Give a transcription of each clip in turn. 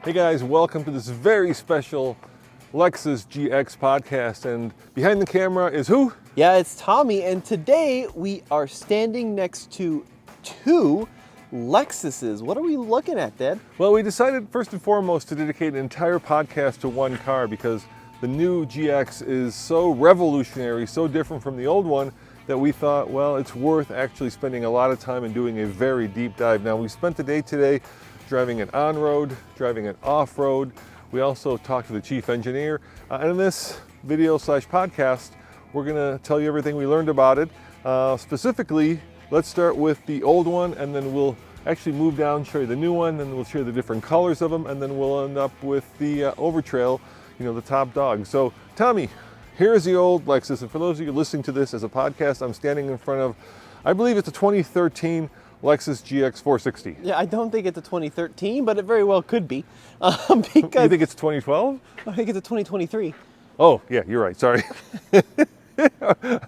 Hey guys, welcome to this very special Lexus GX podcast. And behind the camera is who? Yeah, it's Tommy, and today we are standing next to two Lexuses. What are we looking at, Dad? Well, we decided first and foremost to dedicate an entire podcast to one car because the new GX is so revolutionary, so different from the old one, that we thought, well, it's worth actually spending a lot of time and doing a very deep dive. Now, we spent the day today driving it on-road, driving it off-road. We also talked to the chief engineer. And in this video / podcast, we're gonna tell you everything we learned about it. Specifically, let's start with the old one, and then we'll actually move down, show you the new one, and we'll show you the different colors of them, and then we'll end up with the Overtrail, the top dog. So, Tommy, here's the old Lexus. And for those of you listening to this as a podcast, I'm standing in front of, I believe it's a 2013 Lexus GX 460. Yeah, I don't think it's a 2013, but it very well could be. Because you think it's 2012? I think it's a 2023. Oh, yeah, you're right. Sorry.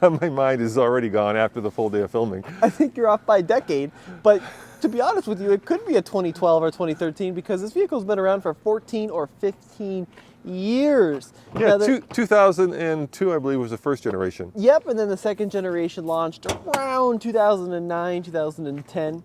My mind is already gone after the full day of filming. I think you're off by a decade, but to be honest with you, it could be a 2012 or 2013 because this vehicle's been around for 14 or 15 years. Yeah, 2002, I believe, was the first generation. Yep, and then the second generation launched around 2009, 2010.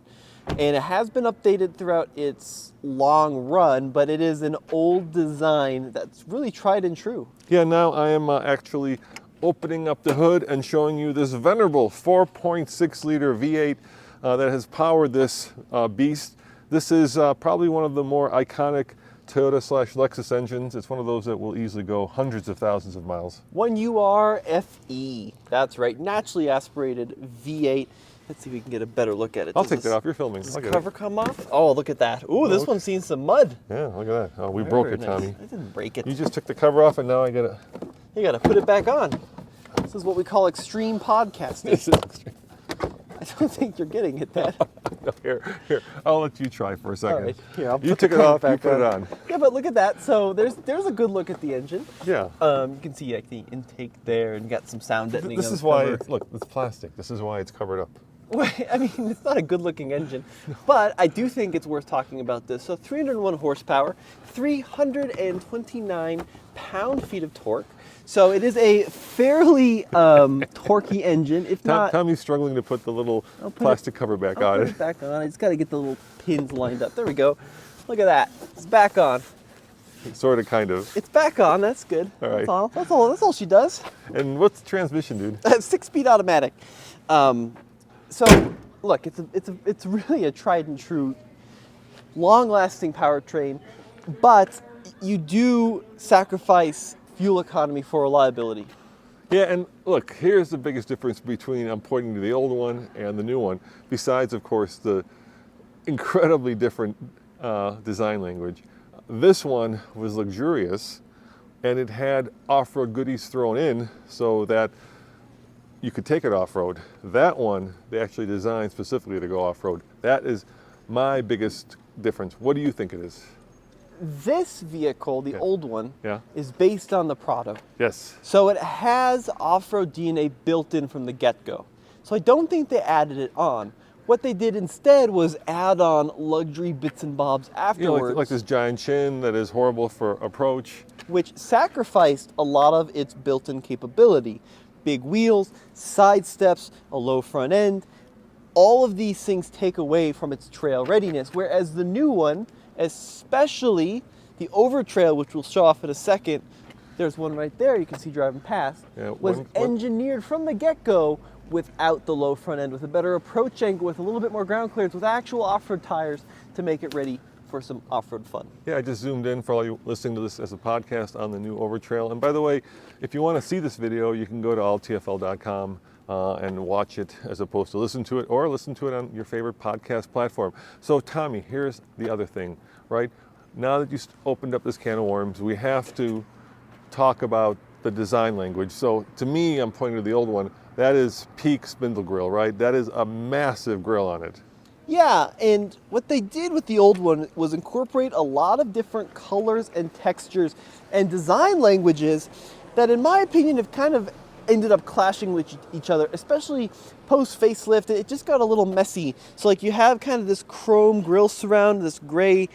And it has been updated throughout its long run, but it is an old design that's really tried and true. Yeah, now I am actually opening up the hood and showing you this venerable 4.6 liter V8 that has powered this beast. This is probably one of the more iconic Toyota / Lexus engines. It's one of those that will easily go hundreds of thousands of miles. 1UR-FE, that's right, naturally aspirated V8. Let's see if we can get a better look at it. I'll take that off, you're filming. Does the cover come off? Oh, look at that. Ooh, this one's seen some mud. Yeah, look at that. Oh, we broke it, Tommy. I didn't break it. You just took the cover off and now I gotta... You gotta put it back on. This is what we call extreme podcasting. This is extreme. I don't think you're getting it, Dad. Here, I'll let you try for a second. All right, here, I'll you put took the it cover off, you back put it on. Yeah, but look at that. So there's a good look at the engine. Yeah. You can see like the intake there, and you got some sound deadening. This is why it's plastic. This is why it's covered up. Well, I mean, it's not a good-looking engine, but I do think it's worth talking about this. So 301 horsepower, 329 pound-feet of torque. So it is a fairly torquey engine, if not... Tommy's struggling to put the little plastic cover back on it. Back on. I just got to get the little pins lined up. There we go. Look at that. It's back on. Sort of, kind of. It's back on. That's good. All right. That's all she does. And what's the transmission, dude? 6-speed automatic. So look, it's really a tried and true, long-lasting powertrain, but you do sacrifice fuel economy for reliability. Yeah, and look, here's the biggest difference between, I'm pointing to the old one and the new one, besides, of course, the incredibly different design language. This one was luxurious, and it had off-road goodies thrown in so that you could take it off-road. That one, they actually designed specifically to go off-road. That is my biggest difference. What do you think it is? This vehicle, the old one, Yeah. is based on the Prado. Yes. So it has off-road DNA built in from the get-go. So I don't think they added it on. What they did instead was add on luxury bits and bobs afterwards. Like this giant chin that is horrible for approach. Which sacrificed a lot of its built-in capability. Big wheels, side steps, a low front end. All of these things take away from its trail readiness, whereas the new one, especially the Overtrail, which we'll show off in a second, there's one right there you can see driving past, was engineered from the get-go without the low front end, with a better approach angle, with a little bit more ground clearance, with actual off-road tires to make it ready for some off-road fun. Yeah, I just zoomed in for all you listening to this as a podcast on the new Overtrail. And by the way, if you want to see this video, you can go to alltfl.com and watch it as opposed to listen to it, or listen to it on your favorite podcast platform. So Tommy, here's the other thing, right? Now that you opened up this can of worms, we have to talk about the design language. So to me, I'm pointing to the old one, that is peak spindle grille, right? That is a massive grille on it. Yeah, and what they did with the old one was incorporate a lot of different colors and textures and design languages that, in my opinion, have kind of ended up clashing with each other, especially post facelift. It just got a little messy. So like you have kind of this chrome grille surround, this gray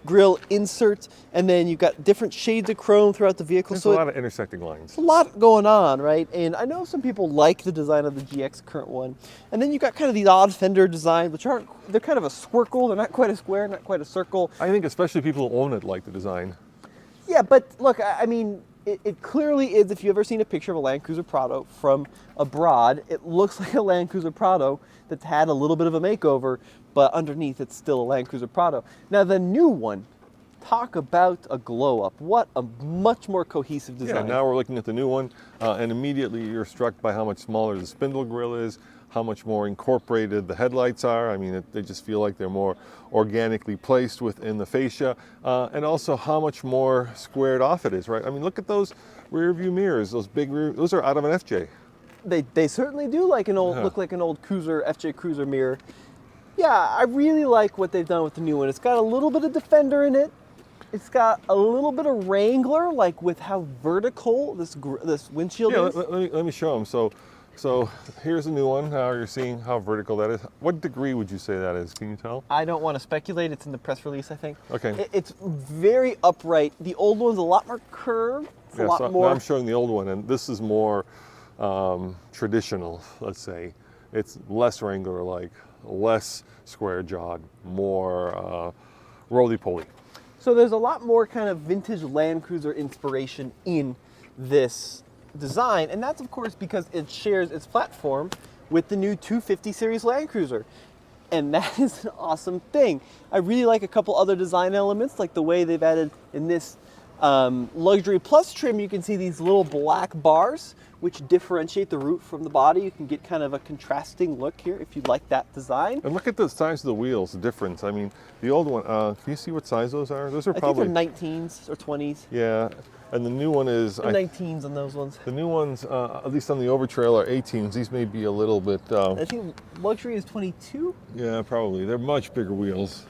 grille insert, and then you've got different shades of chrome throughout the vehicle. There's a lot of intersecting lines. A lot going on, right? And I know some people like the design of the GX current one. And then you've got kind of these odd fender designs, which they're kind of a squircle. They're not quite a square, not quite a circle. I think especially people who own it like the design. Yeah, but look, I mean, it clearly is. If you've ever seen a picture of a Land Cruiser Prado from abroad, it looks like a Land Cruiser Prado that's had a little bit of a makeover, but underneath it's still a Land Cruiser Prado. Now the new one, talk about a glow up. What a much more cohesive design. Yeah, now we're looking at the new one, and immediately you're struck by how much smaller the spindle grille is, how much more incorporated the headlights are. I mean, they just feel like they're more organically placed within the fascia, and also how much more squared off it is, right? I mean, look at those rear view mirrors, those big rear, those are out of an FJ. They certainly do like look like an old Cruiser, FJ Cruiser mirror. Yeah, I really like what they've done with the new one. It's got a little bit of Defender in it. It's got a little bit of Wrangler, like with how vertical this windshield is. Let me show them. So here's a new one. Now you're seeing how vertical that is. What degree would you say that is? Can you tell? I don't want to speculate. It's in the press release, I think. Okay. It's very upright. The old one's a lot more curved. It's a lot more. Now I'm showing the old one, and this is more traditional, let's say. It's less Wrangler-like, less square-jawed, more roly-poly. So there's a lot more kind of vintage Land Cruiser inspiration in this design, and that's of course because it shares its platform with the new 250 series Land Cruiser, and that is an awesome thing. I really like a couple other design elements, like the way they've added in this Luxury Plus trim. You can see these little black bars which differentiate the roof from the body. You can get kind of a contrasting look here if you like that design. And look at the size of the wheels, the difference. I mean, the old one, can you see what size those are? Those are probably... I think they're 19s or 20s. Yeah, and the new one is... 19s on those ones. The new ones, at least on the Overtrail, are 18s. These may be a little bit... I think Luxury is 22? Yeah, probably. They're much bigger wheels.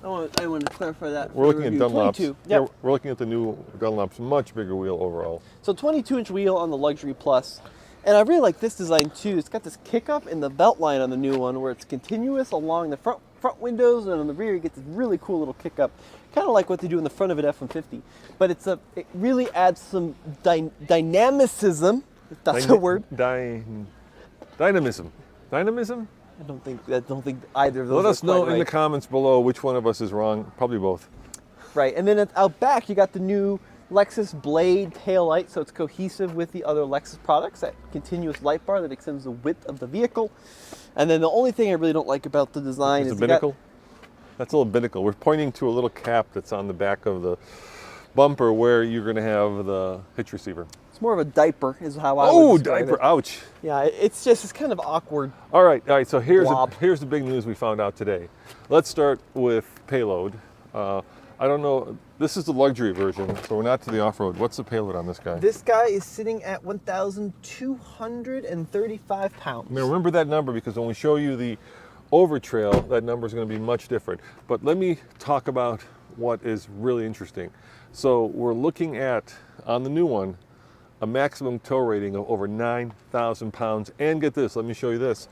I want to clarify that. We're looking at Dunlop's. 22. Yep. Yeah, we're looking at the new Dunlop's much bigger wheel overall. So 22-inch wheel on the Luxury Plus. And I really like this design too. It's got this kick up in the belt line on the new one where it's continuous along the front windows, and on the rear you get this really cool little kick up. Kind of like what they do in the front of an F-150. But it really adds some dynamicism, if that's a word. Dynamism. Dynamism? I don't think either of those. Let us know right. in the comments below which one of us is wrong. Probably both. Right, and then out back you got the new Lexus Blade tail light, so it's cohesive with the other Lexus products. That continuous light bar that extends the width of the vehicle. And then the only thing I really don't like about the design is the binnacle. That's a little binnacle. We're pointing to a little cap that's on the back of the bumper where you're going to have the hitch receiver. It's more of a diaper, is how I would describe diaper! it. Ouch! Yeah, it's kind of awkward. All right. So here's the big news we found out today. Let's start with payload. I don't know. This is the luxury version, so we're not to the off-road. What's the payload on this guy? This guy is sitting at 1,235 pounds. Now remember that number, because when we show you the Overtrail, that number is going to be much different. But let me talk about what is really interesting. So we're looking at, on the new one, a maximum tow rating of over 9,000 pounds. And get this, let me show you this.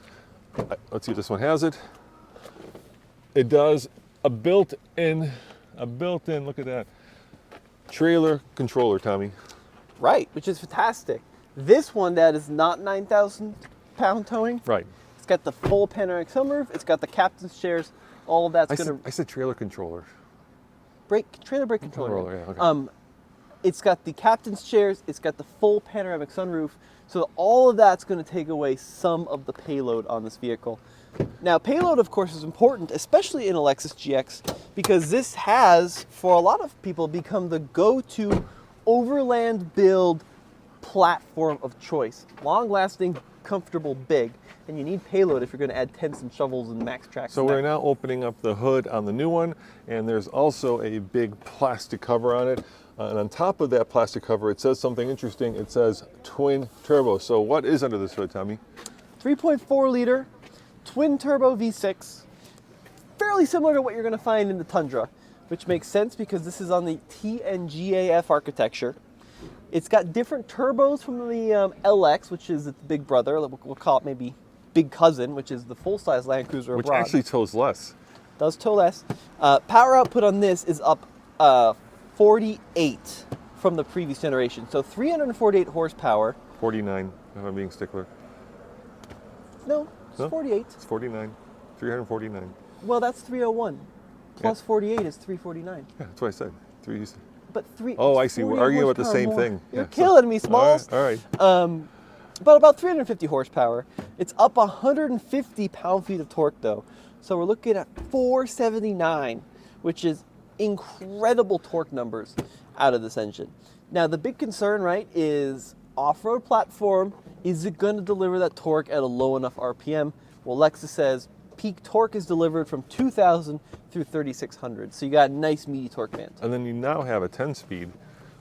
Let's see if this one has it. It does a built-in, look at that, trailer controller, Tommy. Right, which is fantastic. This one that is not 9,000 pound towing. Right. It's got the full panoramic sunroof. It's got the captain's chairs. All of that's I said trailer controller. Trailer brake controller. Yeah, okay. It's got the captain's chairs. It's got the full panoramic sunroof. So all of that's going to take away some of the payload on this vehicle. Now, payload, of course, is important, especially in a Lexus GX, because this has, for a lot of people, become the go-to overland build platform of choice. Long-lasting, comfortable, big. And you need payload if you're going to add tents and shovels and max tracks. So we're now opening up the hood on the new one, and there's also a big plastic cover on it. And on top of that plastic cover, it says something interesting. It says twin turbo. So what is under this hood, Tommy? 3.4 liter twin turbo V6. Fairly similar to what you're going to find in the Tundra, which makes sense because this is on the TNGAF architecture. It's got different turbos from the LX, which is its big brother. We'll call it maybe big cousin, which is the full-size Land Cruiser abroad. Which actually tows less. Does tow less. Power output on this is up 48 from the previous generation. So 348 horsepower. 49, if I'm being stickler. No, it's 48. It's 49. 349. Well, that's 301. Plus 48 is 349. Yeah, that's what I said. Three. But Oh, I see. We're arguing about the same thing. You're killing me, Smalls. All right. But about 350 horsepower. It's up 150 pound-feet of torque, though. So we're looking at 479, which is incredible torque numbers out of this engine. Now, the big concern, right, is off-road platform. Is it going to deliver that torque at a low enough RPM? Well, Lexus says peak torque is delivered from 2,000 through 3,600. So you got a nice meaty torque band. And then you now have a 10-speed,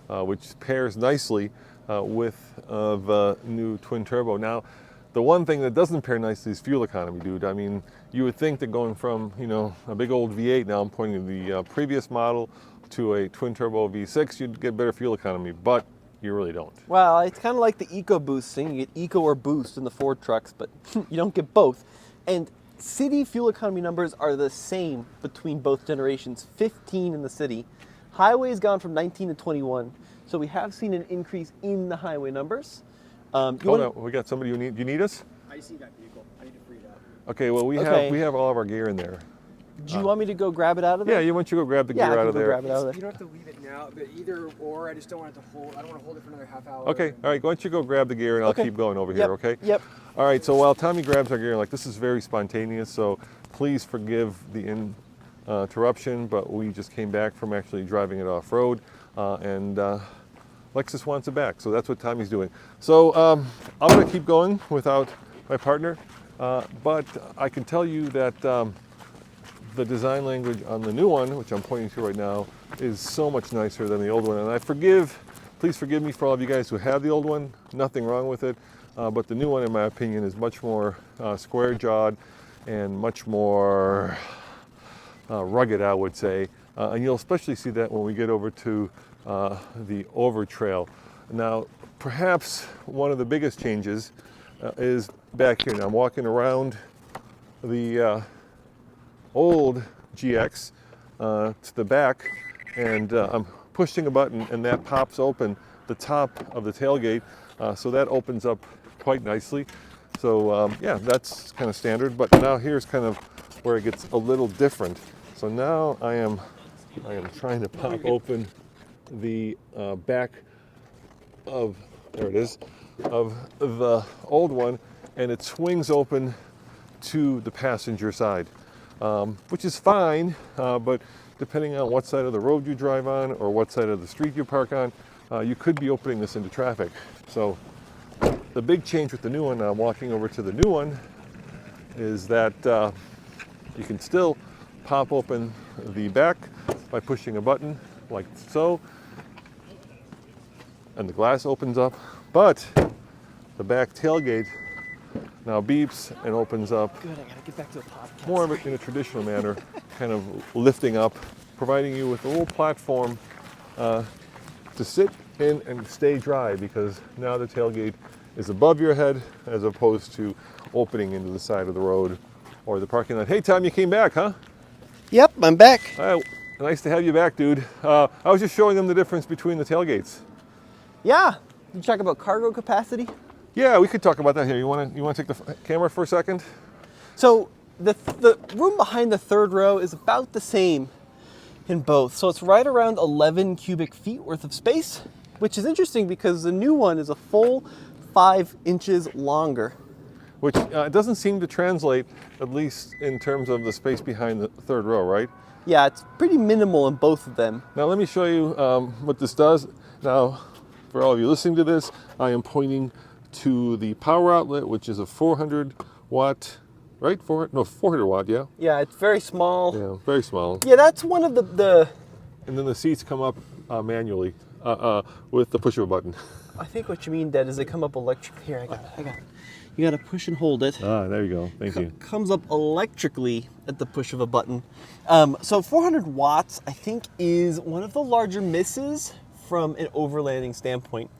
which pairs nicely with the new twin turbo. Now, the one thing that doesn't pair nicely is fuel economy, dude. I mean, you would think that going from, a big old V8, now I'm pointing to the previous model, to a twin turbo V6, you'd get better fuel economy, but you really don't. Well, it's kind of like the EcoBoost thing. You get Eco or Boost in the Ford trucks, but you don't get both. And city fuel economy numbers are the same between both generations, 15 in the city. Highway's gone from 19 to 21, so we have seen an increase in the highway numbers. Hold on, we got somebody who need. Do you need us? I see that vehicle. I need to free it up. Okay, well we have all of our gear in there. Do you want me to go grab it out of there? Yeah, why don't you go grab the gear out of there? Grab it out of there. You don't have to leave it now, but either or. I just don't want it to hold. I don't want to hold it for another half hour. Okay, all right, why don't you go grab the gear and I'll keep going over here, okay? Yep. All right, so while Tommy grabs our gear, this is very spontaneous, so please forgive the interruption, but we just came back from actually driving it off-road, and Lexus wants it back, so that's what Tommy's doing. So I'm going to keep going without my partner, but I can tell you that the design language on the new one, which I'm pointing to right now, is so much nicer than the old one. And please forgive me for all of you guys who have the old one, nothing wrong with it. But the new one, in my opinion, is much more square-jawed and much more rugged, I would say. And you'll especially see that when we get over to the over trail. Now, perhaps one of the biggest changes is back here. Now, I'm walking around the old GX to the back, and I'm pushing a button and that pops open the top of the tailgate, so that opens up quite nicely. So yeah, that's kind of standard, but now here's kind of where it gets a little different. So now I am trying to pop open the back of, there it is, of the old one, and it swings open to the passenger side. Which is fine, but depending on what side of the road you drive on or what side of the street you park on, you could be opening this into traffic. So the big change with the new one, I'm walking over to the new one, is that you can still pop open the back by pushing a button like so, and the glass opens up, but the back tailgate now beeps and opens up. Good, I gotta get back to the podcast. More of it in a traditional manner, kind of lifting up, providing you with a little platform to sit in and stay dry, because now the tailgate is above your head as opposed to opening into the side of the road or the parking lot. Hey Tom, you came back, huh? Yep, I'm back. Nice to have you back, dude. I was just showing them the difference between the tailgates. Yeah. You talk about cargo capacity? Yeah, we could talk about that here. You want to take the camera for a second? So the room behind the third row is about the same in both. So it's right around 11 cubic feet worth of space, which is interesting because the new one is a full 5 inches longer. Which doesn't seem to translate, at least in terms of the space behind the third row, right? Yeah, it's pretty minimal in both of them. Now let me show you what this does. Now, for all of you listening to this, I am pointing to the power outlet, which is a 400 watt, right? 400 watt, yeah? Yeah, it's very small. Yeah, very small. Yeah, that's one of the And then the seats come up manually with the push of a button. I think what you mean, Dad, is they come up electric. Here, I got it. You gotta push and hold it. Ah, there you go. Thank you. Comes up electrically at the push of a button. So 400 watts, I think, is one of the larger misses from an overlanding standpoint.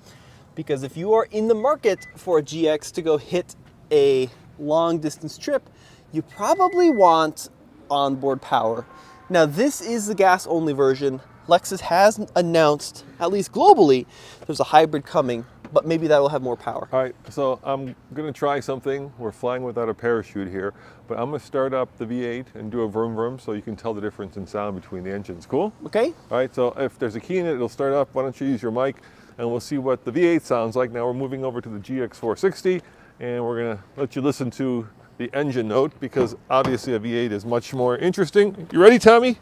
Because if you are in the market for a GX to go hit a long distance trip, you probably want onboard power. Now, this is the gas-only version. Lexus has announced, at least globally, there's a hybrid coming, but maybe that will have more power. All right, so I'm going to try something. We're flying without a parachute here, but I'm going to start up the V8 and do a vroom vroom so you can tell the difference in sound between the engines. Cool? Okay. All right, so if there's a key in it, it'll start up. Why don't you use your mic, and we'll see what the V8 sounds like. Now we're moving over to the GX460, and we're going to let you listen to the engine note because obviously a V8 is much more interesting. You ready, Tommy?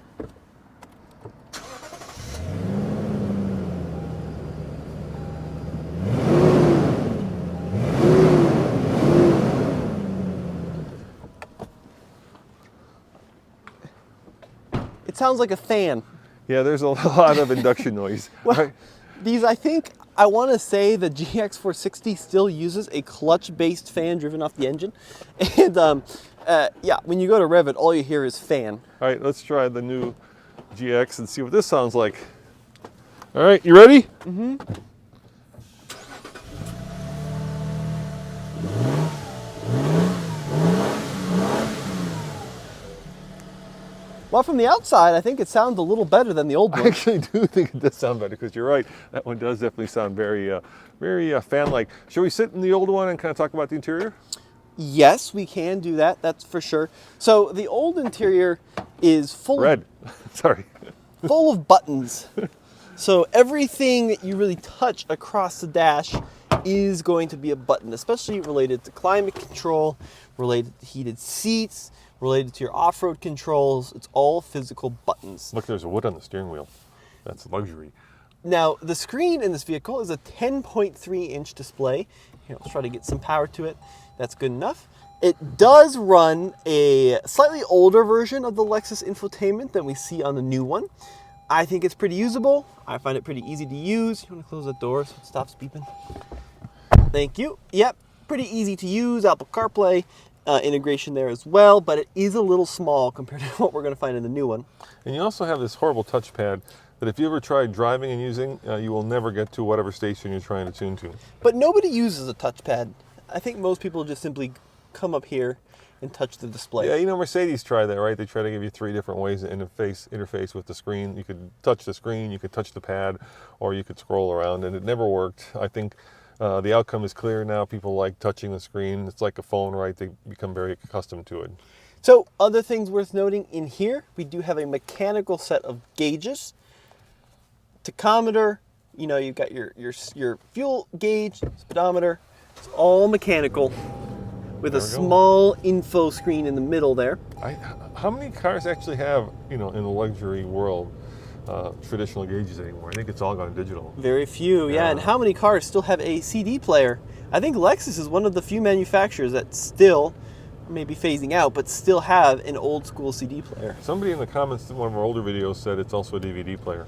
It sounds like a fan. Yeah, there's a lot of induction noise. Well, Right. these, I want to say the GX460 still uses a clutch-based fan driven off the engine. And yeah, when you go to rev it, all you hear is fan. All right, let's try the new GX and see what this sounds like. All right, you ready? Mm-hmm. Well, from the outside, I think it sounds a little better than the old I one. actually do think it does sound better because you're right. That one does definitely sound very, very fan-like. Shall we sit in the old one and kind of talk about the interior? Yes, we can do that. That's for sure. So the old interior is Red. Sorry. full of buttons. So everything that you really touch across the dash is going to be a button, especially related to climate control, related to heated seats, related to your off-road controls. It's all physical buttons. Look, there's wood on the steering wheel. That's luxury. Now, the screen in this vehicle is a 10.3-inch display. Here, let's try to get some power to it. That's good enough. It does run a slightly older version of the Lexus infotainment than we see on the new one. I think it's pretty usable. I find it pretty easy to use. You want to close that door so it stops beeping? Thank you. Yep, pretty easy to use. Apple CarPlay integration there as well, but it is a little small compared to what we're going to find in the new one. And you also have this horrible touchpad that if you ever try driving and using, you will never get to whatever station you're trying to tune to. But nobody uses a touchpad. I think most people just simply come up here and touch the display. Yeah, you know, Mercedes try that, right? They try to give you 3 different ways to interface with the screen. You could touch the screen, you could touch the pad, or you could scroll around, and it never worked. I think the outcome is clear now. People like touching the screen. It's like a phone, right? They become very accustomed to it. So, other things worth noting in here, we do have a mechanical set of gauges. Tachometer, you know, you've got your fuel gauge, speedometer. It's all mechanical with a small info screen in the middle there. How many cars actually have, you know, in the luxury world, traditional gauges anymore? I think it's all gone digital. Very few, yeah. And how many cars still have a CD player? I think Lexus is one of the few manufacturers that still, maybe phasing out, but still have an old school CD player. Somebody in the comments to one of our older videos said it's also a DVD player.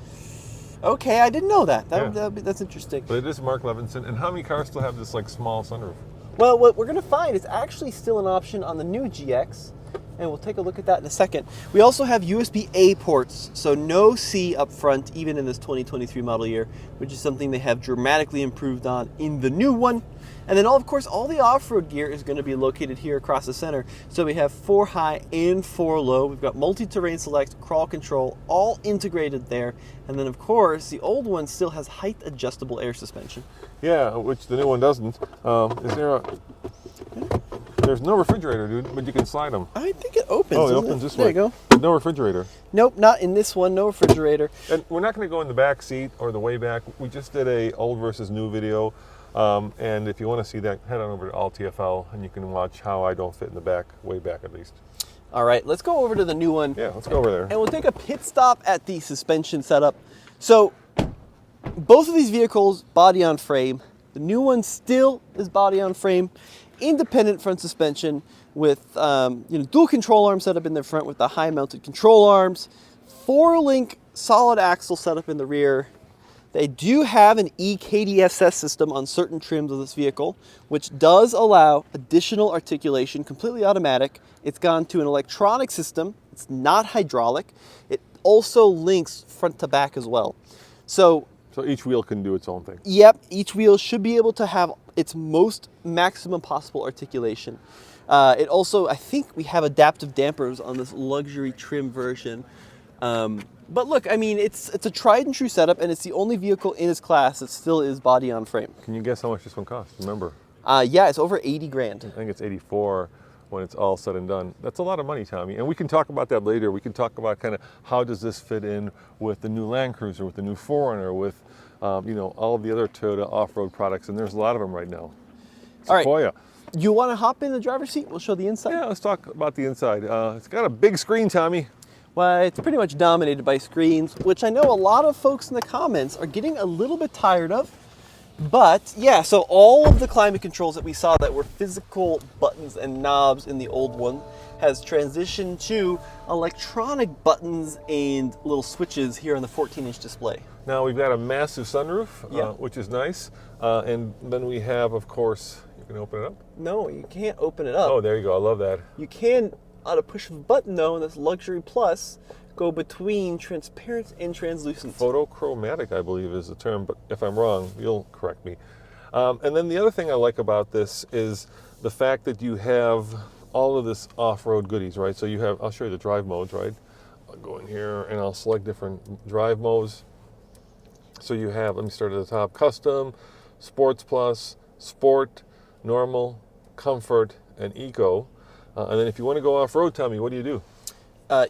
Okay, I didn't know that. That's interesting. But it is Mark Levinson. And how many cars still have this like small sunroof? Well, what we're going to find is actually still an option on the new GX, and we'll take a look at that in a second. We also have USB-A ports, so no C up front, even in this 2023 model year, which is something they have dramatically improved on in the new one. And then, of course, all the off-road gear is going to be located here across the center. So we have 4 high and 4 low. We've got multi-terrain select, crawl control, all integrated there. And then, of course, the old one still has height adjustable air suspension. Yeah, which the new one doesn't. Is there a... There's no refrigerator, dude, but you can slide them. I think it opens. Oh, it opens this way. There you go. But no refrigerator. Nope, not in this one. No refrigerator. And we're not going to go in the back seat or the way back. We just did a old versus new video. And if you want to see that, head on over to All TFL and you can watch how I don't fit in the back, way back at least. All right, let's go over to the new one. Yeah, let's go over there. And we'll take a pit stop at the suspension setup. So both of these vehicles, body on frame. The new one still is body on frame, independent front suspension with dual control arms set up in the front with the high mounted control arms, 4-link solid axle setup in the rear. They do have an EKDSS system on certain trims of this vehicle, which does allow additional articulation, completely automatic. It's gone to an electronic system. It's not hydraulic. It also links front to back as well. So each wheel can do its own thing. Yep, each wheel should be able to have its most maximum possible articulation. It also, I think we have adaptive dampers on this luxury trim version. But look, I mean, it's a tried and true setup, and it's the only vehicle in its class that still is body on frame. Can you guess how much this one costs? Remember? Yeah, it's over 80 grand. I think it's 84 when it's all said and done. That's a lot of money, Tommy. And we can talk about that later. We can talk about kind of how does this fit in with the new Land Cruiser, with the new 4Runner, with all of the other Toyota off-road products, and there's a lot of them right now. All right. Sequoia. You want to hop in the driver's seat? We'll show the inside. Yeah, let's talk about the inside. It's got a big screen, Tommy. Well, it's pretty much dominated by screens, which I know a lot of folks in the comments are getting a little bit tired of. But yeah, so all of the climate controls that we saw that were physical buttons and knobs in the old one has transitioned to electronic buttons and little switches here on the 14-inch display. Now we've got a massive sunroof, Yeah. which is nice. And then we have, of course, you can open it up. No, you can't open it up. Oh, there you go. I love that. You can, on a push of a button though, in this Luxury Plus, go between transparent and translucent. Photochromatic, I believe, is the term, but if I'm wrong, you'll correct me. And then the other thing I like about this is the fact that you have all of this off-road goodies, right? So you have, I'll show you the drive modes, right? I'll go in here and I'll select different drive modes. So you have, let me start at the top, Custom, Sports Plus, Sport, Normal, Comfort, and Eco. And then if you want to go off-road, Tommy, what do?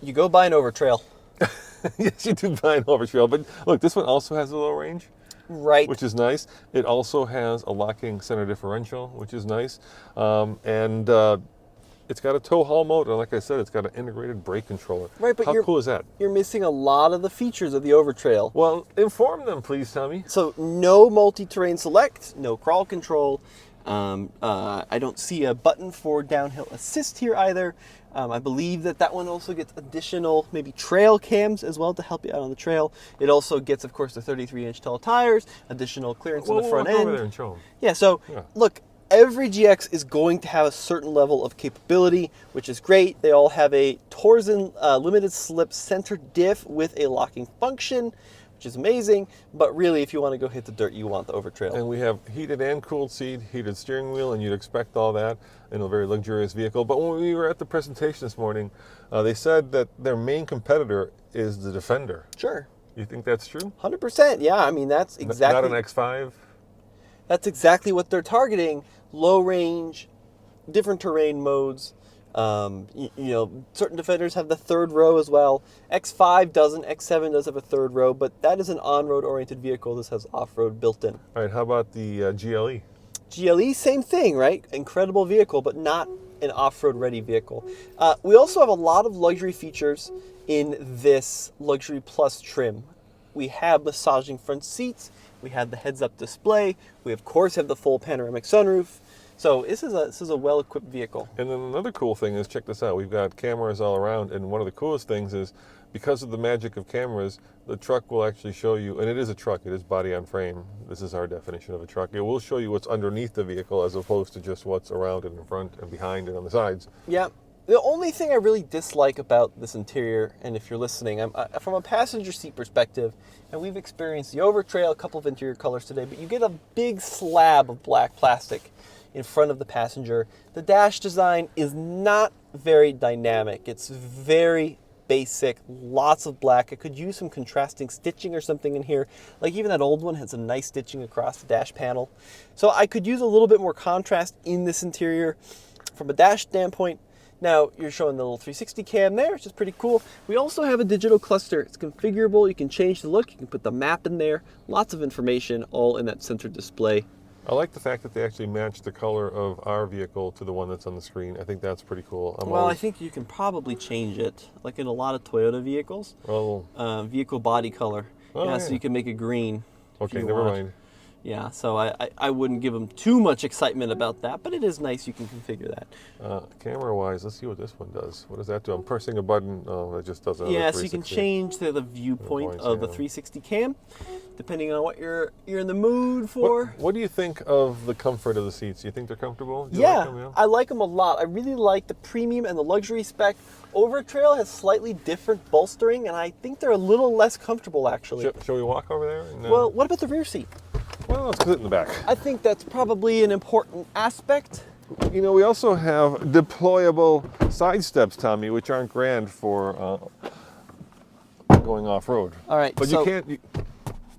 You go buy an Overtrail. Yes, you do buy an Overtrail. But look, this one also has a low range. Right. Which is nice. It also has a locking center differential, which is nice. And it's got a tow haul mode. And like I said, it's got an integrated brake controller. Right, but how cool is that? You're missing a lot of the features of the Overtrail. Well, inform them, please, Tommy. So no multi-terrain select, no crawl control. I don't see a button for downhill assist here either. I believe that one also gets additional maybe trail cams as well to help you out on the trail. It also gets, of course, the 33-inch tall tires, additional clearance on the front end. Over there and show them. Yeah, so look, every GX is going to have a certain level of capability, which is great. They all have a Torsen limited slip center diff with a locking function, which is amazing. But really, if you want to go hit the dirt, you want the Overtrail. And we have heated and cooled seat, heated steering wheel, and you'd expect all that in a very luxurious vehicle. But when we were at the presentation this morning, they said that their main competitor is the Defender. Sure. You think that's true? 100%. Yeah, I mean, that's exactly... Not an X5? That's exactly what they're targeting. Low range, different terrain modes. Certain Defenders have the third row as well. X5 doesn't, X7 does have a third row, but that is an on-road oriented vehicle. This has off-road built in. All right, how about the GLE? GLE, same thing, right? Incredible vehicle, but not an off-road ready vehicle. We also have a lot of luxury features in this Luxury Plus trim. We have massaging front seats. We have the heads-up display. We, of course, have the full panoramic sunroof. So this is a well-equipped vehicle. And then another cool thing is, check this out. We've got cameras all around, and one of the coolest things is, because of the magic of cameras, the truck will actually show you, and it is a truck, it is body on frame. This is our definition of a truck. It will show you what's underneath the vehicle as opposed to just what's around it in front and behind and on the sides. Yeah. The only thing I really dislike about this interior, and if you're listening, I'm from a passenger seat perspective, and we've experienced the Overtrail, a couple of interior colors today, but you get a big slab of black plastic in front of the passenger. The dash design is not very dynamic. It's very basic, lots of black. I could use some contrasting stitching or something in here. Like even that old one had some nice stitching across the dash panel. So I could use a little bit more contrast in this interior from a dash standpoint. Now you're showing the little 360 cam there, which is pretty cool. We also have a digital cluster. It's configurable. You can change the look. You can put the map in there. Lots of information all in that center display. I like the fact that they actually match the color of our vehicle to the one that's on the screen. I think that's pretty cool. I think you can probably change it, like in a lot of Toyota vehicles. Vehicle body color. So you can make it green. Okay, never mind. Yeah, so I wouldn't give them too much excitement about that, but it is nice you can configure that. Camera-wise, let's see what this one does. What does that do? I'm pressing a button. Oh, it just does it. Yeah, so you can change the viewpoint of the 360 cam, depending on what you're in the mood for. What do you think of the comfort of the seats? Do you think they're comfortable? I like them a lot. I really like the premium and the luxury spec. Overtrail has slightly different bolstering, and I think they're a little less comfortable, actually. Shall we walk over there? And, well, what about the rear seat? Well, let's sit in the back. I think that's probably an important aspect. You know, we also have deployable side steps, Tommy, which aren't grand for going off-road. All right, But so, you can't...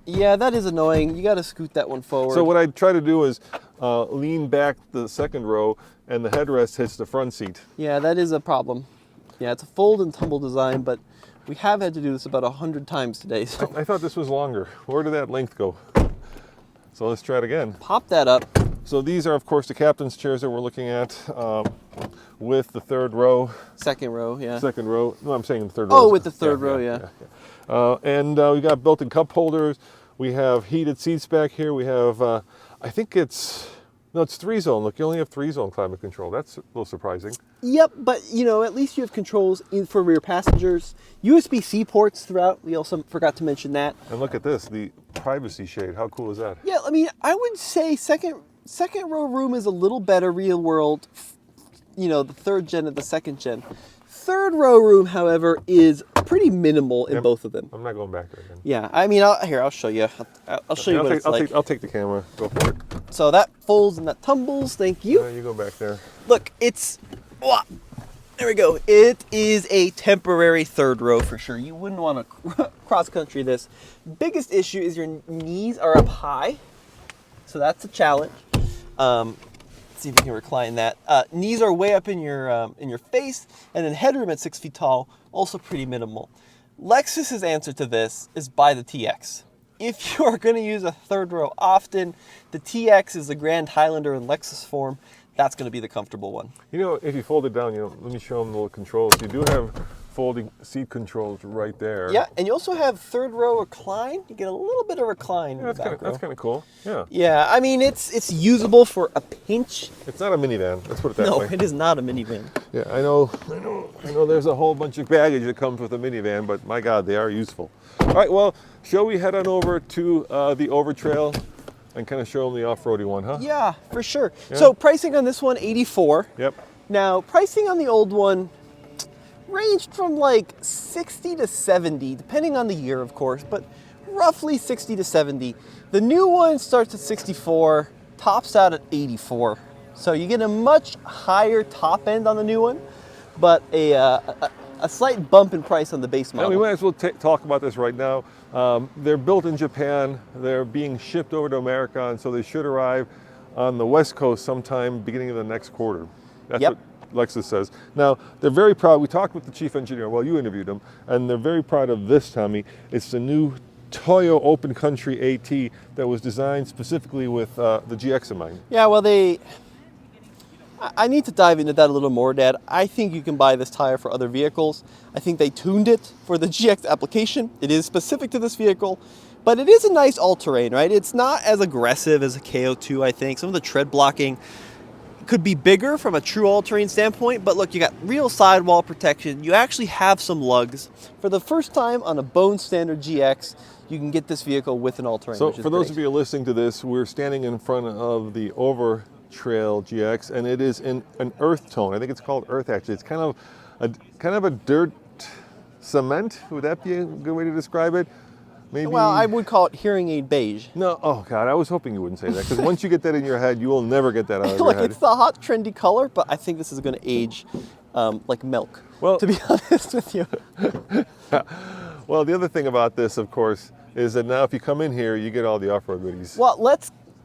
yeah, that is annoying. You got to scoot that one forward. So what I try to do is lean back the second row, and the headrest hits the front seat. Yeah, that is a problem. Yeah, it's a fold and tumble design, but we have had to do this about 100 times today. So I thought this was longer. Where did that length go? So let's try it again. pop that up. So these are, of course, the captain's chairs that we're looking at with the third row. Second row, yeah. Second row. No, I'm saying the third row. Oh, with the third row, yeah. And we got built-in cup holders. We have heated seats back here. We have, I think it's 3-zone. Look, you only have 3-zone climate control. That's a little surprising. Yep, but at least you have controls for rear passengers. USB-C ports throughout. We also forgot to mention that. And look at this, the privacy shade. How cool is that? Yeah, I mean, I would say second row room is a little better real world. The third gen and the second gen. Third row room, however, is pretty minimal in both of them. I'm not going back there again. Yeah, I mean, I'll show you. I'll show you what it's like. I'll take the camera. Go for it. So that folds and that tumbles. Thank you. You go back there. Look, there we go. It is a temporary third row for sure. You wouldn't want to cross country this. Biggest issue is your knees are up high, so that's a challenge. See if we can recline that. Knees are way up in your face, and then headroom at 6 feet tall, also pretty minimal. Lexus's answer to this is buy the TX. If you are going to use a third row often, the TX is the Grand Highlander in Lexus form. That's going to be the comfortable one. If you fold it down, let me show them the little controls. You do have folding seat controls right there. Yeah, and you also have third row recline. You get a little bit of recline. Yeah, that's kind of cool. Yeah. Yeah, I mean it's usable for a pinch. It's not a minivan. Let's put it that way. No, it is not a minivan. Yeah, I know. There's a whole bunch of baggage that comes with a minivan, but my God, they are useful. All right, well, shall we head on over to the Overtrail and kind of show them the off-roady one, huh? Yeah, for sure. Yeah. So pricing on this one, $84. Yep. Now pricing on the old one ranged from like 60 to 70, depending on the year, of course, but roughly 60 to 70. The new one starts at 64, tops out at 84. So you get a much higher top end on the new one, but a slight bump in price on the base model. And we might as well talk about this right now. They're built in Japan. They're being shipped over to America, and so they should arrive on the West Coast sometime beginning of the next quarter. That's what Lexus says. Now, they're very proud. We talked with the chief engineer. Well, you interviewed him, and they're very proud of this, Tommy. It's the new Toyo Open Country AT that was designed specifically with the GX in mind. Yeah, well, I need to dive into that a little more, Dad. I think you can buy this tire for other vehicles. I think they tuned it for the GX application. It is specific to this vehicle, but it is a nice all-terrain, right? It's not as aggressive as a KO2, I think. Some of the tread blocking could be bigger from a true all-terrain standpoint, but look, you got real sidewall protection. You actually have some lugs. For the first time on a bone standard GX, you can get this vehicle with an all-terrain. So for those of you listening to this, we're standing in front of the Overtrail GX, and it is in an earth tone. I think it's called earth, actually. It's kind of a dirt cement. Would that be a good way to describe it? Maybe. Well, I would call it hearing aid beige. No, oh God, I was hoping you wouldn't say that, because once you get that in your head, you will never get that out of your Look, head. it's the hot, trendy color, but I think this is going to age like milk, well, to be honest with you. Well, the other thing about this, of course, is that now if you come in here, you get all the off-road goodies. Well,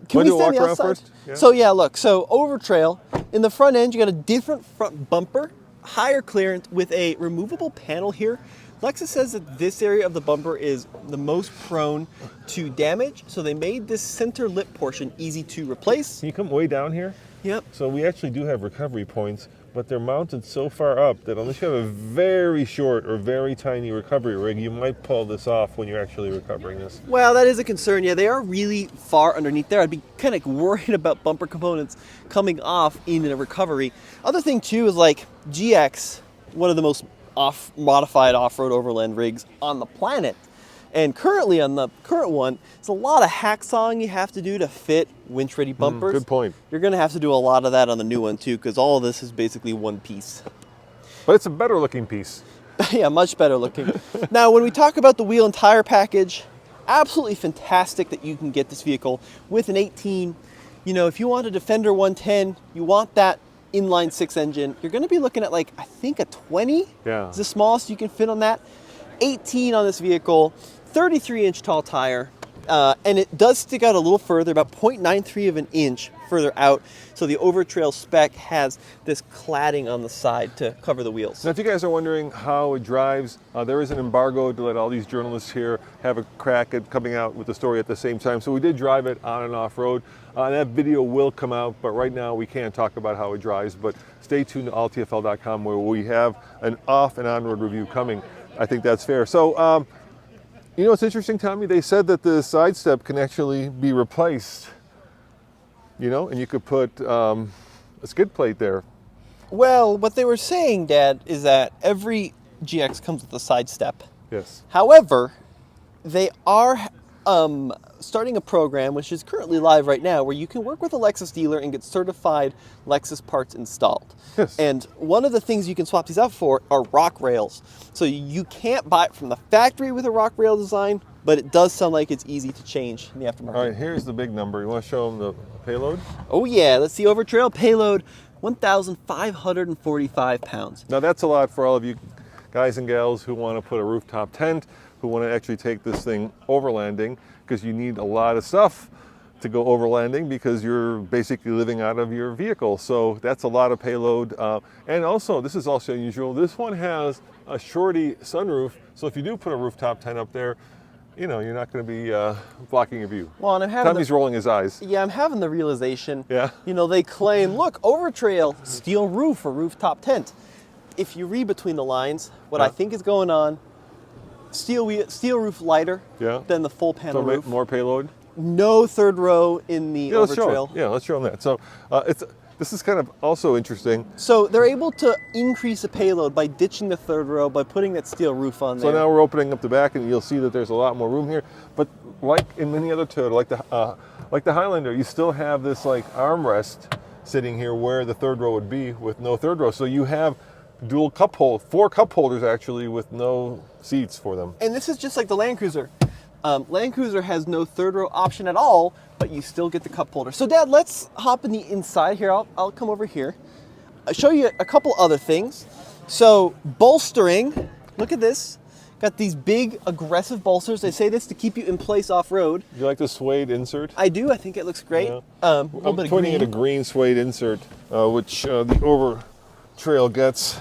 can we stand the outside? First? Yeah. So yeah, look, so Overtrail, in the front end, you got a different front bumper, higher clearance with a removable panel here. Lexus says that this area of the bumper is the most prone to damage, so they made this center lip portion easy to replace. Can you come way down here? Yep. So we actually do have recovery points, but they're mounted so far up that unless you have a very short or very tiny recovery rig, you might pull this off when you're actually recovering this. Well, that is a concern. Yeah, they are really far underneath there. I'd be kind of worried about bumper components coming off in a recovery. Other thing too is like GX, one of the most modified off-road overland rigs on the planet. And currently on the current one, it's a lot of hacksawing you have to do to fit winch-ready bumpers. Good point. You're going to have to do a lot of that on the new one too, because all of this is basically one piece. But it's a better looking piece. Yeah, much better looking. Now, when we talk about the wheel and tire package, absolutely fantastic that you can get this vehicle with an 18 You know, if you want a Defender 110, you want that inline 6 engine, you're going to be looking at like, I think a 20 Yeah. is the smallest you can fit on that. 18 on this vehicle, 33-inch tall tire, and it does stick out a little further, about 0.93 of an inch further out. So the Overtrail spec has this cladding on the side to cover the wheels. Now, if you guys are wondering how it drives, there is an embargo to let all these journalists here have a crack at coming out with the story at the same time. So we did drive it on and off road. That video will come out, but right now we can't talk about how it drives. But stay tuned to alltfl.com where we have an off and on-road review coming. I think that's fair. So, you know what's interesting, Tommy? They said that the side step can actually be replaced, you know, and you could put a skid plate there. Well, what they were saying, Dad, is that every GX comes with a side step. Yes. However, they are starting a program, which is currently live right now, where you can work with a Lexus dealer and get certified Lexus parts installed. Yes. And one of the things you can swap these out for are rock rails. So you can't buy it from the factory with a rock rail design, but it does sound like it's easy to change in the aftermarket. All right, here's the big number. You want to show them the payload? Oh yeah, let's see, Overtrail payload, 1,545 pounds. Now that's a lot for all of you guys and gals who want to put a rooftop tent, who want to actually take this thing overlanding, because you need a lot of stuff to go overlanding because you're basically living out of your vehicle. So that's a lot of payload. And also, this is also unusual, this one has a shorty sunroof. So if you do put a rooftop tent up there, you know, you're not going to be blocking your view. Well, and I'm having Tommy's rolling his eyes. Yeah, I'm having the realization. Yeah. You know, they claim, look, Overtrail, steel roof or rooftop tent. If you read between the lines, what I think is going on, steel roof lighter than the full panel roof. More payload. No third row in the Overtrail. Let's show them that. So this is kind of also interesting. So they're able to increase the payload by ditching the third row, by putting that steel roof on there. So now we're opening up the back, and you'll see that there's a lot more room here. But like in many other Toyota, like the Highlander, you still have this like armrest sitting here where the third row would be with no third row. So you have dual four cup holders actually with no seats for them. And this is just like the Land Cruiser. Land Cruiser has no third row option at all, but you still get the cup holder. So Dad, let's hop in the inside here. I'll come over here. I'll show you a couple other things. So bolstering, look at this. Got these big aggressive bolsters. They say this to keep you in place off-road. You like the suede insert? I do, I think it looks great. Yeah. I'm putting in a green suede insert, which the Overtrail gets.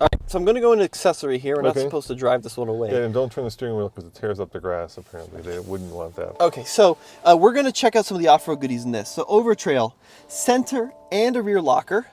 All right, so I'm going to go into accessory here. We're not Okay. supposed to drive this one away. Yeah, and don't turn the steering wheel because it tears up the grass, apparently. They wouldn't want that. Okay, so we're going to check out some of the off-road goodies in this. So Overtrail, center and a rear locker.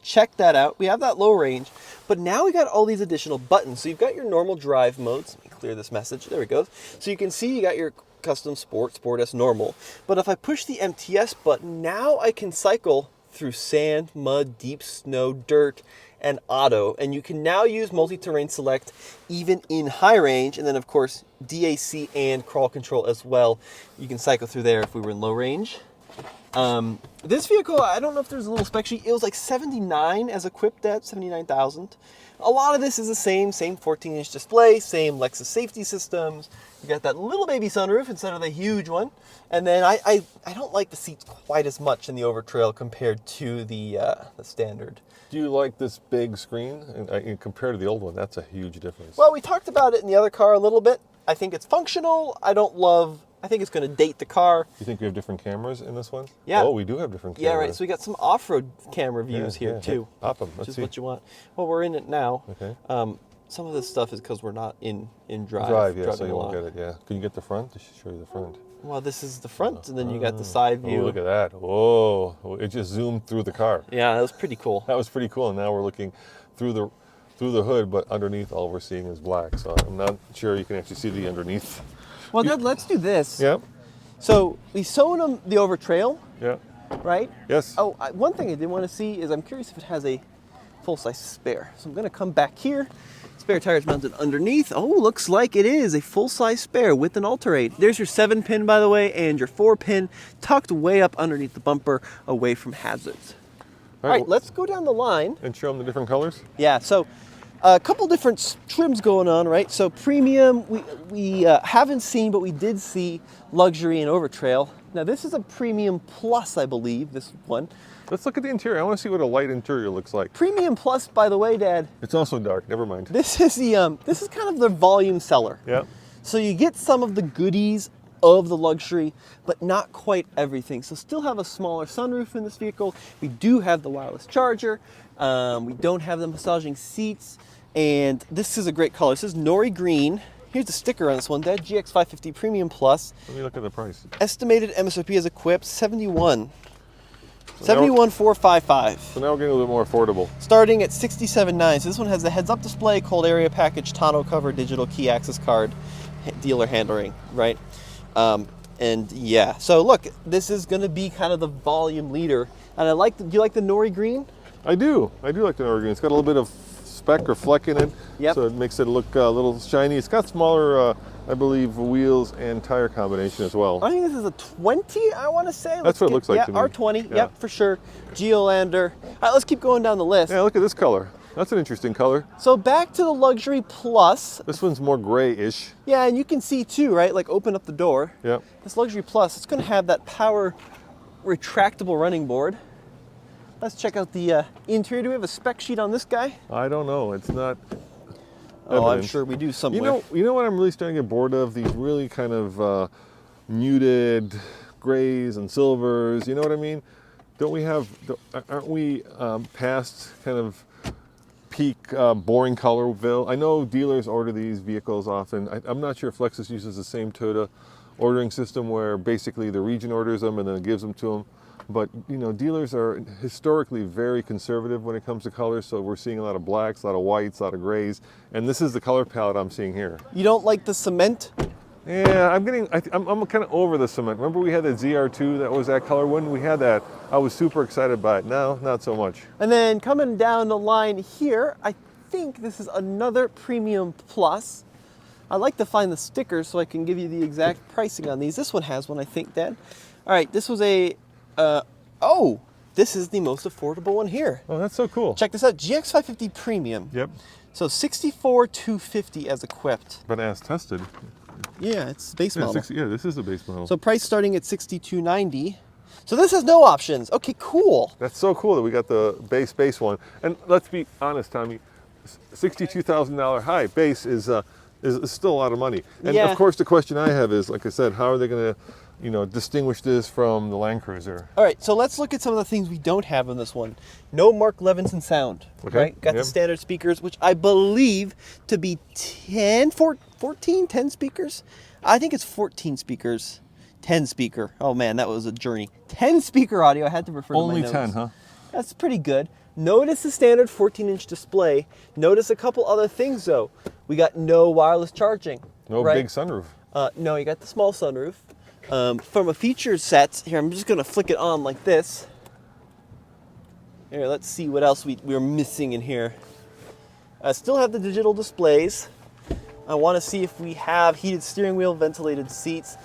Check that out. We have that low range, but now we got all these additional buttons. So you've got your normal drive modes. Let me clear this message. There we go. So you can see you got your custom sport, sport S normal. But if I push the MTS button, now I can cycle through sand, mud, deep snow, dirt, and auto. And you can now use multi-terrain select even in high range. And then of course, DAC and crawl control as well. You can cycle through there if we were in low range. This vehicle, I don't know if there's a little spec sheet. It was like 79 as equipped at 79,000. A lot of this is the same 14-inch display, same Lexus safety systems. You got that little baby sunroof instead of the huge one. And then I don't like the seats quite as much in the Overtrail compared to the standard. Do you like this big screen? And compared to the old one, that's a huge difference. Well, we talked about it in the other car a little bit. I think it's functional. I think it's going to date the car. You think we have different cameras in this one? Yeah. Oh, we do have different cameras. Yeah, right. So we got some off-road camera views here too. Pop them. Which is what you want. Well, we're in it now. Okay. Some of this stuff is because we're not in drive. Drive, yeah, so you won't get it, yeah. Can you get the front? I should show you the front. Well, this is the front, and then you got the side view. Oh, look at that. Whoa. It just zoomed through the car. Yeah, that was pretty cool. That was pretty cool, and now we're looking through the hood, but underneath all we're seeing is black, so I'm not sure you can actually see the underneath. Well, Dad, let's do this. Yeah. So we sold them the Overtrail. Yeah. Right? Yes. Oh, one thing I did want to see is I'm curious if it has a full-size spare. So I'm going to come back here. Spare tires mounted underneath. Oh, looks like it is a full-size spare with an Alterate. There's your 7-pin, by the way, and your 4-pin tucked way up underneath the bumper away from hazards. All right, let's go down the line. And show them the different colors? Yeah, so A couple different trims going on, right? So premium, we haven't seen, but we did see luxury and overtrail. Now this is a premium plus, I believe, this one. Let's look at the interior. I want to see what a light interior looks like. Premium plus, by the way, Dad. It's also dark. Never mind. This is this is kind of the volume seller. Yeah. So you get some of the goodies of the luxury, but not quite everything. So still have a smaller sunroof in this vehicle. We do have the wireless charger. We don't have the massaging seats. And this is a great color. This is Nori Green. Here's the sticker on this one, Dad. GX550 Premium Plus. Let me look at the price. Estimated MSRP as equipped, 71,455. So now we're getting a little bit more affordable. Starting at 67.9. So this one has the heads-up display, cold area package, tonneau cover, digital key access card, dealer handling, right? And yeah, so look, this is going to be kind of the volume leader. And I like. Do you like the Nori Green? I do. I do like the Nori Green. It's got a little bit of speck or fleck in it. Yep. So it makes it look a little shiny. It's got smaller, I believe, wheels and tire combination as well. I think this is a 20, I want to say. That's what it looks like to me. R20, Yeah. yep, for sure. Geolander. All right, let's keep going down the list. Yeah, look at this color. That's an interesting color. So back to the Luxury Plus. This one's more grayish. Yeah, and you can see too, right? Like open up the door. Yep. This Luxury Plus, it's going to have that power retractable running board. Let's check out the interior. Do we have a spec sheet on this guy? I don't know. It's not. Oh, I'm evident. sure we do somewhere. You know what I'm really starting to get bored of? These really kind of muted grays and silvers. You know what I mean? Aren't we past kind of peak boring colorville? I know dealers order these vehicles often. I'm not sure if Lexus uses the same Toyota ordering system where basically the region orders them and then gives them to them. But you know, dealers are historically very conservative when it comes to colors, so we're seeing a lot of blacks, a lot of whites, a lot of grays, and this is the color palette I'm seeing here. You don't like the cement? Yeah, I'm kind of over the cement. Remember we had that ZR2 that was that color? When we had that, I was super excited by it. Now, not so much. And then coming down the line here, I think this is another Premium Plus. I like to find the stickers so I can give you the exact pricing on these. This one has one, I think, Dad. All right, this was a, this is the most affordable one here. Oh, that's so cool. Check this out, GX550 Premium. Yep. So $64,250 as equipped. But as tested. Yeah, it's base model. Yeah, this is a base model. So price starting at $62,990. So this has no options. Okay, cool. That's so cool that we got the base one. And let's be honest, Tommy, $62,000 high base is still a lot of money. And Yeah. of course, the question I have is, like I said, how are they going to, distinguish this from the Land Cruiser? All right, so let's look at some of the things we don't have in this one. No Mark Levinson sound, Okay, right? Got yep. the standard speakers, which I believe to be 10 speakers. I think it's 14 speakers, 10 speaker. Oh man, that was a journey. 10 speaker audio, I had to refer Only to my notes. 10, huh? That's pretty good. Notice the standard 14-inch display. Notice a couple other things though. We got no wireless charging. No right? big sunroof. No, you got the small sunroof. From a feature set, here, I'm just going to flick it on like this. Here, let's see what else we're missing in here. Still have the digital displays. I want to see if we have heated steering wheel, ventilated seats.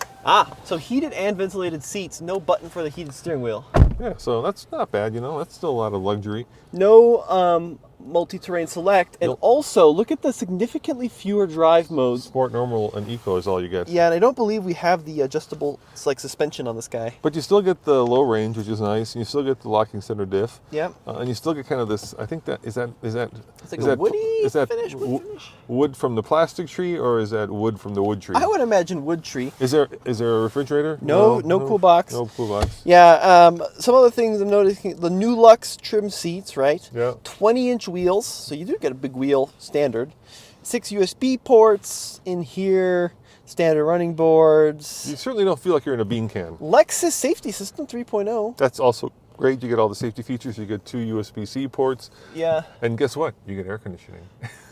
So heated and ventilated seats, no button for the heated steering wheel. Yeah, so that's not bad, That's still a lot of luxury. No multi-terrain select, and Nope. also look at the significantly fewer drive modes. Sport, normal, and eco is all you get. Yeah, and I don't believe we have the adjustable suspension on this guy. But you still get the low range, which is nice, and you still get the locking center diff. Yep. And you still get kind of this. I think It's like a woody finish, wood finish. Wood from the plastic tree, or is that wood from the wood tree? I would imagine wood tree. Is there a refrigerator? No cool box. No cool box. Yeah, some other things I'm noticing, the new Lux trim seats, right? Yeah. 20-inch wheels, so you do get a big wheel standard. 6 USB ports in here, standard running boards. You certainly don't feel like you're in a bean can. Lexus safety system 3.0. That's also great. You get all the safety features. You get 2 USB-C ports. Yeah, And guess what? You get air conditioning.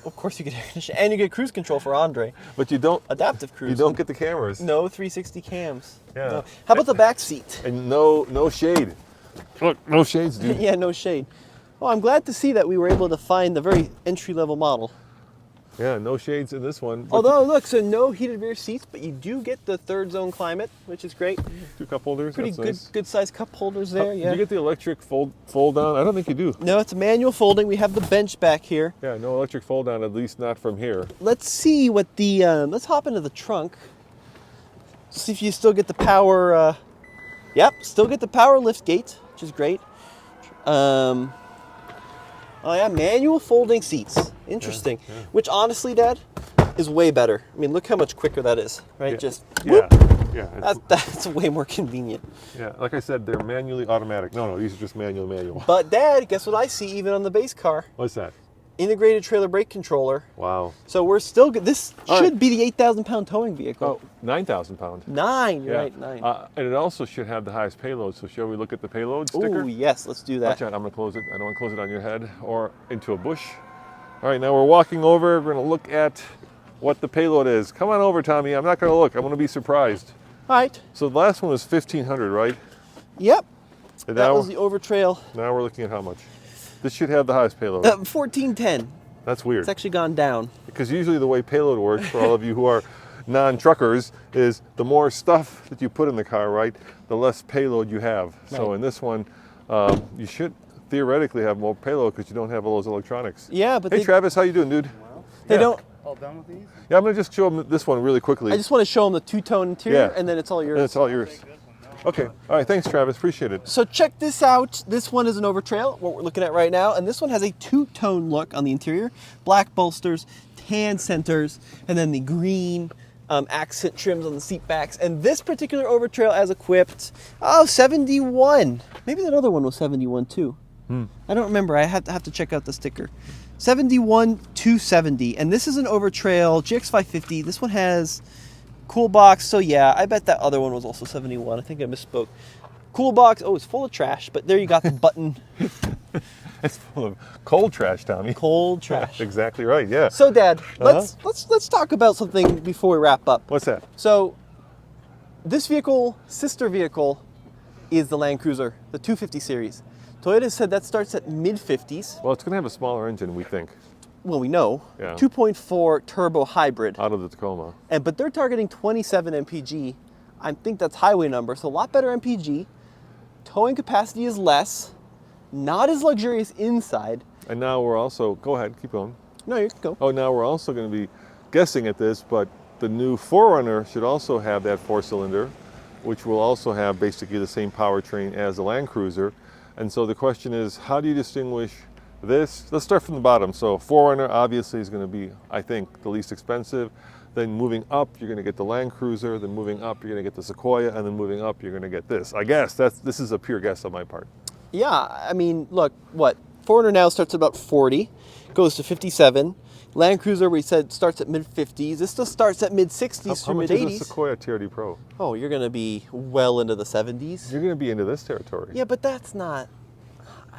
of course you get air conditioning, and you get cruise control for Andre. But you don't. Adaptive cruise. You don't get the cameras. No 360 cams. Yeah. No. How about the back seat? And no shade. Look, no shades, dude. Yeah, no shade. Well, I'm glad to see that we were able to find the very entry-level model. Yeah, no shades in this one. But Although, look, so no heated rear seats, but you do get the third zone climate, which is great. 2 cup holders. Pretty that's good, nice. good sized cup holders there. Did Yeah. you get the electric fold down? I don't think you do. No, it's a manual folding. We have the bench back here. Yeah, no electric fold down, at least not from here. Let's see what the. Let's hop into the trunk. See if you still get the power. Yep, still get the power lift gate, which is great. Oh yeah, manual folding seats. Interesting. Yeah. Which honestly, Dad, is way better. I mean, look how much quicker that is, right? Yeah. Just Yeah, whoop. yeah, That's way more convenient. yeah. Like I said, they're manually automatic. No, these are just manual. But Dad, guess what I see even on the base car? What's that? Integrated trailer brake controller. Wow. So we're still good. This All should right. be the 8,000-pound towing vehicle. Oh, 9,000 pounds. 9, you're Yeah. right, 9. And it also should have the highest payload. So shall we look at the payload sticker? Ooh, yes, let's do Watch that. out, I'm gonna close it. I don't want to close it on your head or into a bush. All right, now we're walking over. We're gonna look at what the payload is. Come on over, Tommy. I'm not gonna look. I'm gonna be surprised. All right. So the last one was 1,500, right? Yep. And That now, was the Overtrail. now we're looking at how much. This should have the highest payload. 1410. That's weird. It's actually gone down. Because usually the way payload works, for all of you who are non-truckers, is the more stuff that you put in the car, right, the less payload you have. So Right. in this one, you should theoretically have more payload because you don't have all those electronics. Yeah, but Hey they, Travis, how you doing, dude? they Yeah. don't. All done with these? Yeah, I'm gonna just show them this one really quickly. I just want to show them the two-tone interior, Yeah. and then it's all and yours. it's all yours. Okay. All right. Thanks, Travis. Appreciate it. So check this out. This one is an Overtrail, what we're looking at right now, and this one has a two-tone look on the interior. Black bolsters, tan centers, and then the green accent trims on the seat backs. And this particular Overtrail as equipped, 71. Maybe that other one was 71 too. I don't remember. I have to check out the sticker. 71 270, and this is an Overtrail GX550. This one has cool box, so yeah, I bet that other one was also 71. I think I misspoke. Cool box. Oh, it's full of trash, but there you got the button. It's full of cold trash, Tommy. Cold trash. Exactly right. Yeah. So, Dad, let's talk about something before we wrap up. What's that? So, this vehicle, sister vehicle, is the Land Cruiser, the 250 series. Toyota said that starts at mid-50s. Well, it's gonna have a smaller engine, we think, Well, we know. Yeah. 2.4 turbo hybrid. out of the Tacoma. But they're targeting 27 mpg. I think that's highway number, so a lot better mpg. Towing capacity is less. Not as luxurious inside. And now we're also, go ahead, keep going. No, you can go. Oh, now we're also going to be guessing at this, but the new 4Runner should also have that 4-cylinder, which will also have basically the same powertrain as the Land Cruiser. And so the question is, how do you distinguish this? Let's start from the bottom. So 4Runner obviously is going to be, I think, the least expensive. Then moving up, you're going to get the Land Cruiser. Then moving up, you're going to get the Sequoia. And then moving up, you're going to get this. I guess this is a pure guess on my part. Yeah, I mean, look, what? 400 now starts at about 40, goes to 57. Land Cruiser, we said, starts at mid-50s. This still starts at mid-60s How through much is a mid-80s. Sequoia TRD Pro? Oh, you're going to be well into the 70s. You're going to be into this territory. Yeah, but that's not...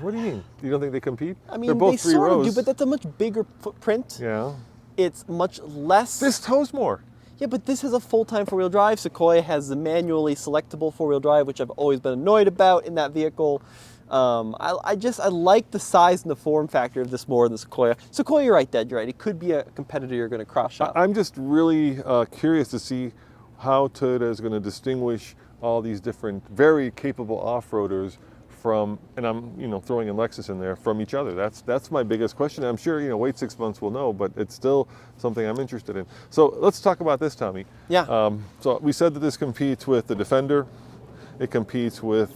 What do you mean? You don't think they compete? I mean, they're both they 3 sort rows. of do, but that's a much bigger footprint. Yeah. It's much less... This tows more. Yeah, but this has a full-time four-wheel drive. Sequoia has the manually selectable four-wheel drive, which I've always been annoyed about in that vehicle. I like the size and the form factor of this more than the Sequoia. Sequoia, you're right, Dad. You're right. It could be a competitor you're going to cross shop. I'm just really curious to see how Toyota is going to distinguish all these different, very capable off-roaders from, and I'm throwing in Lexus in there, from each other. That's my biggest question. I'm sure wait 6 months we'll know, but it's still something I'm interested in. So let's talk about this, Tommy. Yeah. So we said that this competes with the Defender. It competes with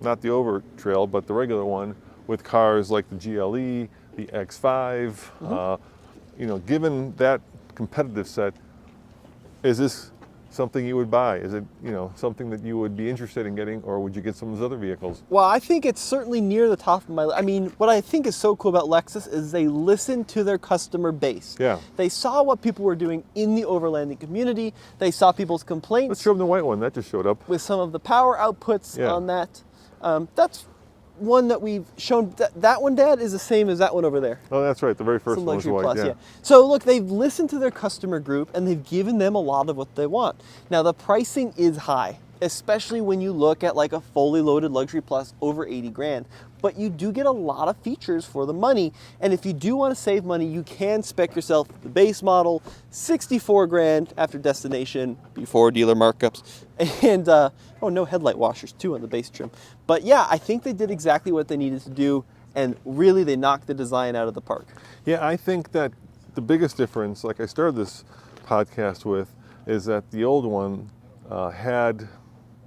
not the Overtrail, but the regular one, with cars like the GLE, the X5. Mm-hmm. Given that competitive set, is this something you would buy? Is it something that you would be interested in getting, or would you get some of those other vehicles? Well, I think it's certainly near the top of my list. I mean, what I think is so cool about Lexus is they listen to their customer base. Yeah. They saw what people were doing in the overlanding community. They saw people's complaints Let's show them the white one that just showed up. with some of the power outputs Yeah. on that. That's one that we've shown. That one, Dad, is the same as that one over there. Oh, that's right. The very first Some one was luxury white. plus, Yeah. So look, they've listened to their customer group and they've given them a lot of what they want. Now the pricing is high. especially when you look at like a fully loaded Luxury Plus over 80 grand. But you do get a lot of features for the money. And if you do want to save money, you can spec yourself the base model, 64 grand after destination, before dealer markups. And, oh, no headlight washers too on the base trim. But yeah, I think they did exactly what they needed to do. And really, they knocked the design out of the park. Yeah, I think that the biggest difference, like I started this podcast with, is that the old one had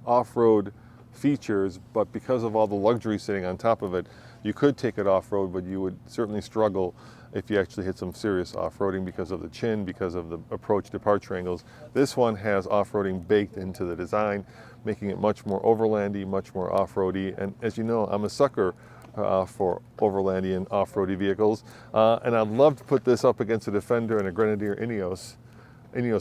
off-road features, but because of all the luxury sitting on top of it, you could take it off-road, but you would certainly struggle if you actually hit some serious off-roading because of the chin, because of the approach departure angles. This one has off-roading baked into the design, making it much more overlandy, much more off-roady. And as you know, I'm a sucker for overlandy and off-roady vehicles, and I'd love to put this up against a Defender and a Grenadier Ineos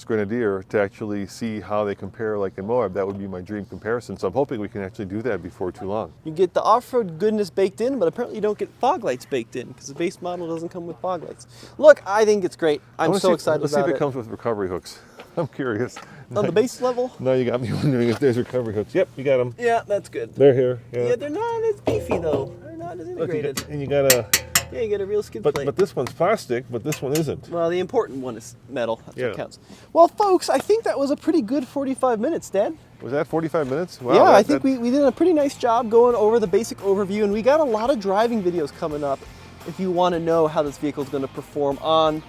Grenadier to actually see how they compare like in Moab. That would be my dream comparison. So I'm hoping we can actually do that before too long. You get the off-road goodness baked in, but apparently you don't get fog lights baked in because the base model doesn't come with fog lights. Look, I think it's great. I'm so excited about it. Let's see if it comes with recovery hooks. I'm curious. On the base level? No, you got me wondering if there's recovery hooks. Yep, you got them. Yeah, that's good. They're here. Yeah, they're not as beefy though. They're not as integrated. Look, and you got a... Yeah, you get a real skid plate. But this one's plastic, but this one isn't. Well, the important one is metal. That's Yeah. what counts. Well, folks, I think that was a pretty good 45 minutes, Dad. Was that 45 minutes? Wow, Yeah, I think we did a pretty nice job going over the basic overview, and we got a lot of driving videos coming up if you want to know how this vehicle is going to perform on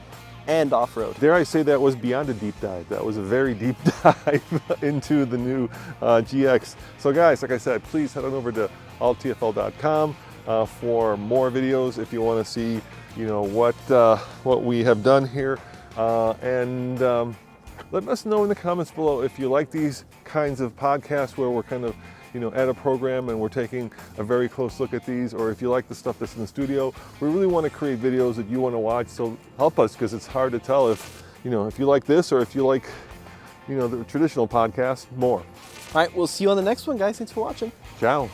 and off-road. Dare I say that was beyond a deep dive. That was a very deep dive into the new GX. So guys, like I said, please head on over to alltfl.com for more videos if you want to see, you know, what we have done here. And let us know in the comments below if you like these kinds of podcasts where we're kind of, you know, at a program and we're taking a very close look at these, or if you like the stuff that's in the studio. We really want to create videos that you want to watch, so help us, because it's hard to tell if, you know, if you like this or if you like, you know, the traditional podcast more. All right, we'll see you on the next one, guys. Thanks for watching. Ciao.